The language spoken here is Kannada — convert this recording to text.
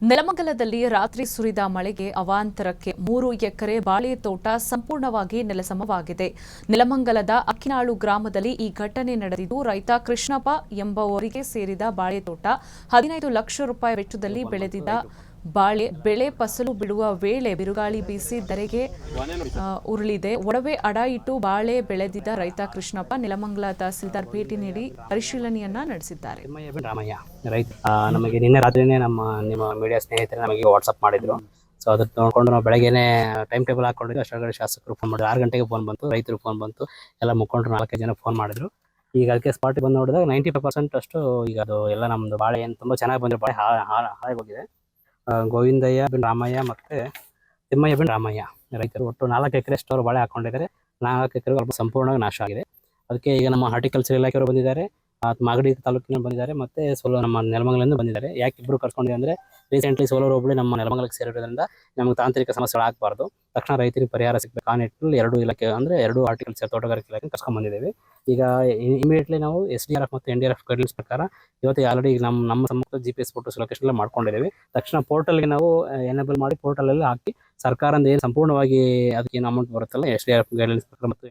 ನೆಲಮಂಗಲದಲ್ಲಿ ರಾತ್ರಿ ಸುರಿದ ಮಳೆಗೆ ಅವಾಂತರಕ್ಕೆ 3 ಎಕರೆ ಬಾಳೆ ತೋಟ ಸಂಪೂರ್ಣವಾಗಿ ನೆಲಸಮವಾಗಿದೆ. ನೆಲಮಂಗಲದ ಅಕ್ಕಿನಾಳು ಗ್ರಾಮದಲ್ಲಿ ಈ ಘಟನೆ ನಡೆದಿದ್ದು, ರೈತ ಕೃಷ್ಣಪ್ಪ ಎಂಬುವರಿಗೆ ಸೇರಿದ ಬಾಳೆ ತೋಟ 15 ಲಕ್ಷ ರೂಪಾಯಿ ವೆಚ್ಚದಲ್ಲಿ ಬೆಳೆದಿದ್ದ ಬಾಳೆ ಬೆಳೆ ಫಸಲು ಬಿಡುವ ವೇಳೆ ಬಿರುಗಾಳಿ ಬೀಸಿ ಧರೆಗೆ ಉರುಳಿದೆ. ಒಡವೆ ಅಡ ಇಟ್ಟು ಬಾಳೆ ಬೆಳೆದಿದ್ದ ರೈತ ಕೃಷ್ಣಪ್ಪ ನೆಲಮಂಗಲ ತಹಸೀಲ್ದಾರ್ ಭೇಟಿ ನೀಡಿ ಪರಿಶೀಲನೆಯನ್ನ ನಡೆಸಿದ್ದಾರೆ. ನಮಗೆ ನಿನ್ನೆ ರಾತ್ರಿನೇ ನಿಮ್ಮ ಮೀಡಿಯಾ ಸ್ನೇಹಿತರೆ ನಮಗೆ ವಾಟ್ಸ್ಆಪ್ ಮಾಡಿದ್ರು. ಸೊ ಅದನ್ನ ನೋಡ್ಕೊಂಡು ನಾವು ಬೆಳಗ್ಗೆನೆ ಟೈಮ್ ಟೇಬಲ್ ಹಾಕೊಂಡಿದ್ದು. ಅಷ್ಟೊಳಗಡೆ ಶಾಸಕರು ಫೋನ್ ಮಾಡಿದ್ರು. 6 ಗಂಟೆಗೆ ಫೋನ್ ಬಂತು, ರೈತರು ಫೋನ್ ಬಂತು, ಎಲ್ಲ ಮುಖಂಡರು 4-5 ಜನ ಫೋನ್ ಮಾಡಿದ್ರು. ಈಗ ಅದಕ್ಕೆ ಸ್ಪಾಟಿಗೆ ಬಂದು ನೋಡಿದಾಗ 95% ಅಷ್ಟು ಈಗ ಅದು ಎಲ್ಲ ನಮ್ದು ಬಾಳೆ ಏನು ತುಂಬಾ ಚೆನ್ನಾಗಿ ಬಂದಿರೋ ಬಾಳೆ ಹಾಳಾಗಿ ಹೋಗಿದೆ. ಗೋವಿಂದಯ್ಯ ಬಿನ್ ರಾಮಯ್ಯ ಮತ್ತೆ ತಿಮ್ಮಯ್ಯ ಬಿನ್ ರಾಮಯ್ಯ ರೈತರು ಒಟ್ಟು 4 ಎಕರೆ ಅಷ್ಟು ಬಾಳೆ ಹಾಕೊಂಡಿದ್ದಾರೆ. 4 ಎಕರೆ ಸ್ವಲ್ಪ ಸಂಪೂರ್ಣವಾಗಿ ನಾಶ ಆಗಿದೆ. ಅದಕ್ಕೆ ಈಗ ನಮ್ಮ ಹಾರ್ಟಿಕಲ್ಚರ್ ಇಲಾಖೆಯವರು ಬಂದಿದ್ದಾರೆ, ಮಾಗಡಿ ತಾಲೂಕಿನ ಬಂದಿದ್ದಾರೆ, ಮತ್ತೆ ನಮ್ಮ ನೆಲಮಂಗಲಿಂದ ಬಂದಿದ್ದಾರೆ. ಯಾಕೆ ಇಬ್ಬರು ಕರ್ಕೊಂಡಿದೆ ಅಂದ್ರೆ, ರೀಸೆಂಟ್ಲಿ ಸೋಲರ್ ಹೋಬಳಿ ನಮ್ಮ ನೆಲಮಂಗಲಕ್ಕೆ ಸೇರಿರೋದ್ರಿಂದ ನಮಗೆ ತಾಂತ್ರಿಕ ಸಮಸ್ಯೆಗಳು ಆಗಬಾರ್ದು, ತಕ್ಷಣ ರೈತರಿಗೆ ಪರಿಹಾರ ಸಿಗಬೇಕು ಆ ನಿಟ್ಟಿನಲ್ಲಿ 2 ಇಲಾಖೆ ಅಂದ್ರೆ 2 ಹಾರ್ಟಿಕಲ್ಚರ್ ತೋಟಗಾರಿಕೆ ಇಲಾಖೆ ಕರ್ಸ್ಕೊಂಡ್ ಬಂದಿದ್ದೇವೆ. ಈಗ ಇಮಿಡಿಯೇಟ್ಲಿ ನಾವು SDRF ಮತ್ತು NDRF ಗೈಡ್ಲೈನ್ಸ್ ಪ್ರಕಾರ ಇವತ್ತು ಆಲ್ರೆಡಿ ನಮ್ಮ ಸಮ್ಮುಖ GPS ಫೋಟೋಸ್ ಲೊಕೇಶನ್ ಎಲ್ಲ ಮಾಡ್ಕೊಂಡಿದ್ದೇವೆ. ತಕ್ಷಣ ಪೋರ್ಟಲ್ಗೆ ನಾವು ಎನೇಬಲ್ ಮಾಡಿ ಪೋರ್ಟಲ್ ಅಲ್ಲಿ ಹಾಕಿ ಸರ್ಕಾರದಿಂದ ಏನು ಸಂಪೂರ್ಣವಾಗಿ ಅದಕ್ಕೆ ಏನು ಅಮೌಂಟ್ ಬರುತ್ತಲ್ಲ SDRF ಗೈಡ್ಲೈನ್ಸ್ ಪ್ರಕಾರ ಮತ್ತು